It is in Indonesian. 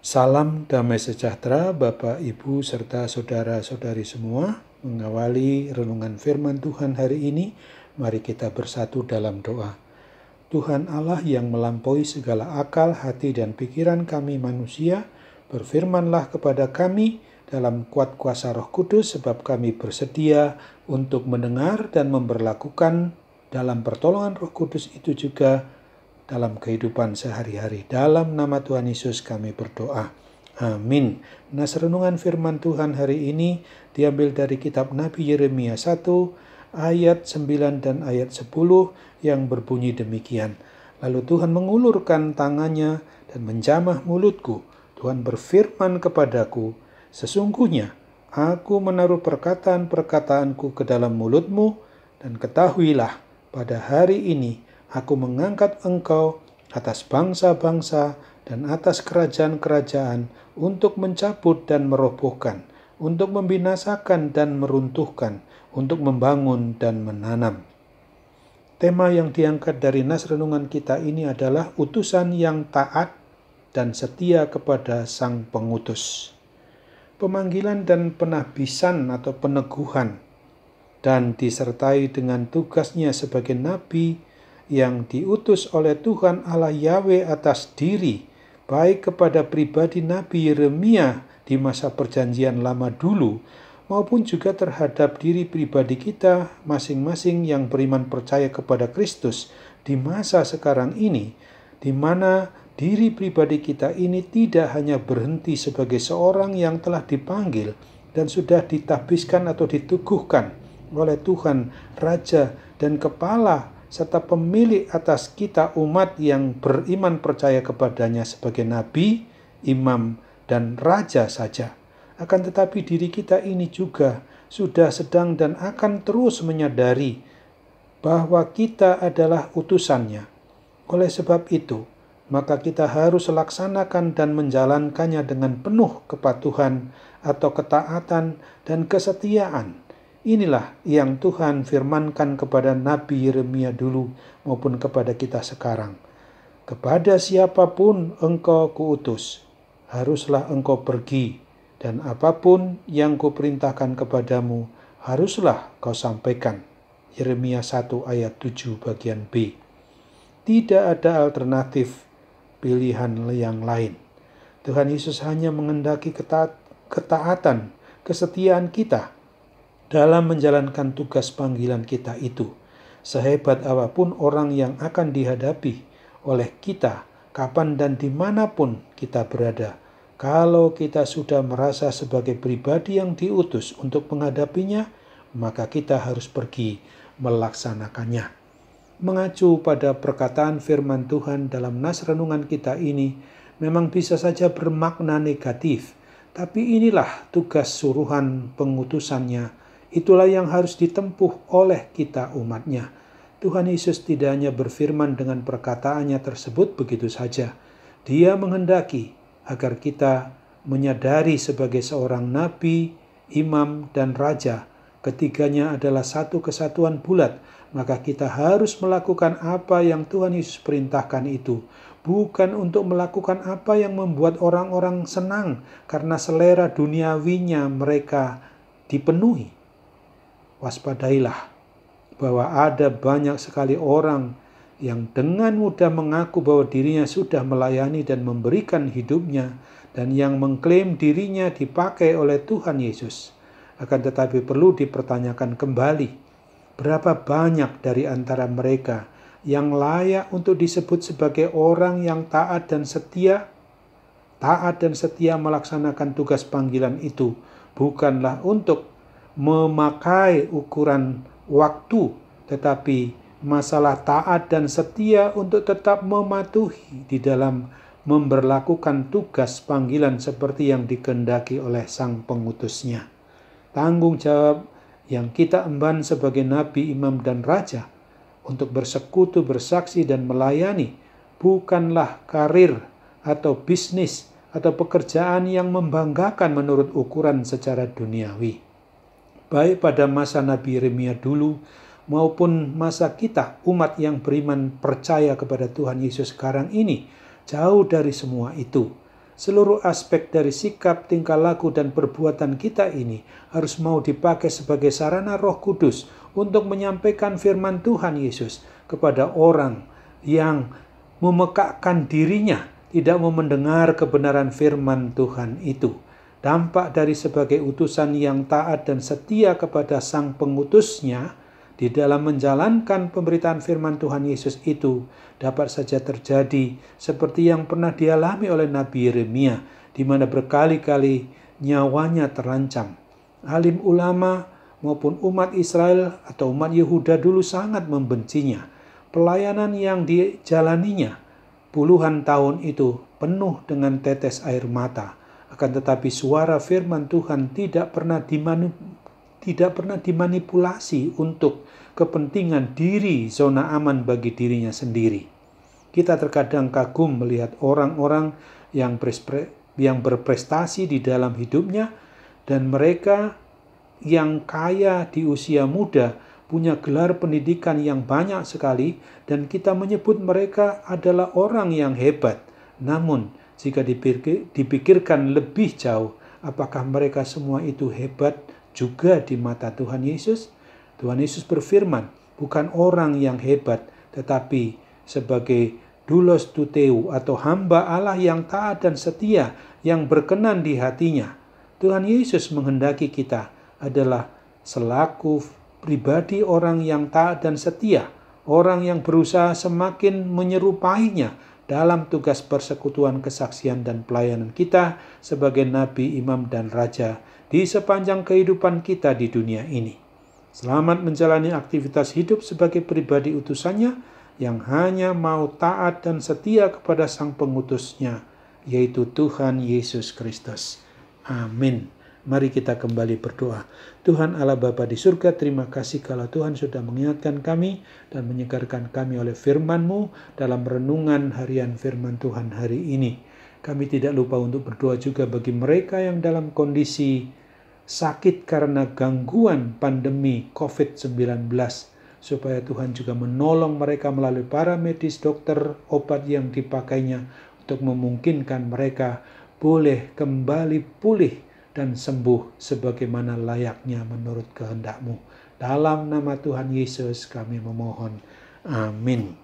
Salam damai sejahtera Bapak, Ibu, serta saudara-saudari semua. Mengawali renungan firman Tuhan hari ini, mari kita bersatu dalam doa. Tuhan Allah yang melampaui segala akal, hati, dan pikiran kami manusia, berfirmanlah kepada kami dalam kuat kuasa Roh Kudus, sebab kami bersedia untuk mendengar dan memberlakukan dalam pertolongan Roh Kudus itu juga dalam kehidupan sehari-hari. Dalam nama Tuhan Yesus kami berdoa. Amin. Nas renungan firman Tuhan hari ini diambil dari kitab Nabi Yeremia 1 ayat 9 dan ayat 10 yang berbunyi demikian. Lalu Tuhan mengulurkan tangannya dan menjamah mulutku. Tuhan berfirman kepadaku, sesungguhnya aku menaruh perkataan-perkataanku ke dalam mulutmu, dan ketahuilah pada hari ini Aku mengangkat engkau atas bangsa-bangsa dan atas kerajaan-kerajaan untuk mencabut dan merobohkan, untuk membinasakan dan meruntuhkan, untuk membangun dan menanam. Tema yang diangkat dari nas renungan kita ini adalah utusan yang taat dan setia kepada Sang Pengutus. Pemanggilan dan penahbisan atau peneguhan dan disertai dengan tugasnya sebagai nabi yang diutus oleh Tuhan Allah Yahweh atas diri, baik kepada pribadi Nabi Yeremia di masa perjanjian lama dulu, maupun juga terhadap diri pribadi kita masing-masing yang beriman percaya kepada Kristus di masa sekarang ini, di mana diri pribadi kita ini tidak hanya berhenti sebagai seorang yang telah dipanggil dan sudah ditahbiskan atau diteguhkan oleh Tuhan, Raja dan Kepala serta pemilik atas kita umat yang beriman percaya kepadanya sebagai nabi, imam, dan raja saja. Akan tetapi diri kita ini juga sudah sedang dan akan terus menyadari bahwa kita adalah utusannya. Oleh sebab itu, maka kita harus laksanakan dan menjalankannya dengan penuh kepatuhan atau ketaatan dan kesetiaan. Inilah yang Tuhan firmankan kepada Nabi Yeremia dulu maupun kepada kita sekarang. Kepada siapapun engkau kuutus, haruslah engkau pergi, dan apapun yang kuperintahkan kepadamu, haruslah kau sampaikan. Yeremia 1 ayat 7 bagian B. Tidak ada alternatif pilihan yang lain. Tuhan Yesus hanya menghendaki ketaatan, kesetiaan kita dalam menjalankan tugas panggilan kita itu. Sehebat apapun orang yang akan dihadapi oleh kita, kapan dan dimanapun kita berada, kalau kita sudah merasa sebagai pribadi yang diutus untuk menghadapinya, maka kita harus pergi melaksanakannya. Mengacu pada perkataan firman Tuhan dalam nas renungan kita ini, memang bisa saja bermakna negatif, tapi inilah tugas suruhan pengutusannya. Itulah yang harus ditempuh oleh kita umatnya. Tuhan Yesus tidak hanya berfirman dengan perkataannya tersebut begitu saja. Dia menghendaki agar kita menyadari sebagai seorang nabi, imam, dan raja. Ketiganya adalah satu kesatuan bulat. Maka kita harus melakukan apa yang Tuhan Yesus perintahkan itu. Bukan untuk melakukan apa yang membuat orang-orang senang karena selera duniawinya mereka dipenuhi. Waspadailah bahwa ada banyak sekali orang yang dengan mudah mengaku bahwa dirinya sudah melayani dan memberikan hidupnya dan yang mengklaim dirinya dipakai oleh Tuhan Yesus. Akan tetapi perlu dipertanyakan kembali, berapa banyak dari antara mereka yang layak untuk disebut sebagai orang yang taat dan setia melaksanakan tugas panggilan itu, bukanlah untuk memakai ukuran waktu, tetapi masalah taat dan setia untuk tetap mematuhi di dalam memberlakukan tugas panggilan seperti yang dikehendaki oleh Sang Pengutusnya. Tanggung jawab yang kita emban sebagai nabi, imam, dan raja untuk bersekutu, bersaksi, dan melayani bukanlah karir atau bisnis atau pekerjaan yang membanggakan menurut ukuran secara duniawi. Baik pada masa Nabi Yeremia dulu maupun masa kita, umat yang beriman percaya kepada Tuhan Yesus sekarang ini, jauh dari semua itu. Seluruh aspek dari sikap, tingkah laku, dan perbuatan kita ini harus mau dipakai sebagai sarana Roh Kudus untuk menyampaikan firman Tuhan Yesus kepada orang yang memekakkan dirinya, tidak mau mendengar kebenaran firman Tuhan itu. Dampak dari sebagai utusan yang taat dan setia kepada Sang Pengutusnya di dalam menjalankan pemberitaan firman Tuhan Yesus itu dapat saja terjadi seperti yang pernah dialami oleh Nabi Yeremia, di mana berkali-kali nyawanya terancam. Alim ulama maupun umat Israel atau umat Yehuda dulu sangat membencinya. Pelayanan yang dijalaninya puluhan tahun itu penuh dengan tetes air mata. Akan tetapi suara firman Tuhan tidak pernah dimanipulasi untuk kepentingan diri, zona aman bagi dirinya sendiri. Kita terkadang kagum melihat orang-orang yang berprestasi di dalam hidupnya, dan mereka yang kaya di usia muda punya gelar pendidikan yang banyak sekali, dan kita menyebut mereka adalah orang yang hebat. Namun jika dipikirkan lebih jauh, apakah mereka semua itu hebat juga di mata Tuhan Yesus? Tuhan Yesus berfirman, bukan orang yang hebat, tetapi sebagai doulos tuteu atau hamba Allah yang taat dan setia, yang berkenan di hatinya. Tuhan Yesus menghendaki kita adalah selaku pribadi orang yang taat dan setia, orang yang berusaha semakin menyerupainya dalam tugas persekutuan, kesaksian, dan pelayanan kita sebagai nabi, imam, dan raja di sepanjang kehidupan kita di dunia ini. Selamat menjalani aktivitas hidup sebagai pribadi utusannya yang hanya mau taat dan setia kepada Sang Pengutusnya, yaitu Tuhan Yesus Kristus. Amin. Mari kita kembali berdoa. Tuhan Allah Bapa di surga, terima kasih kalau Tuhan sudah mengingatkan kami dan menyegarkan kami oleh firman-Mu dalam renungan harian firman Tuhan hari ini. Kami tidak lupa untuk berdoa juga bagi mereka yang dalam kondisi sakit karena gangguan pandemi COVID-19, supaya Tuhan juga menolong mereka melalui para medis, dokter, obat yang dipakainya untuk memungkinkan mereka boleh kembali pulih dan sembuh sebagaimana layaknya menurut kehendak-Mu. Dalam nama Tuhan Yesus kami memohon. Amin.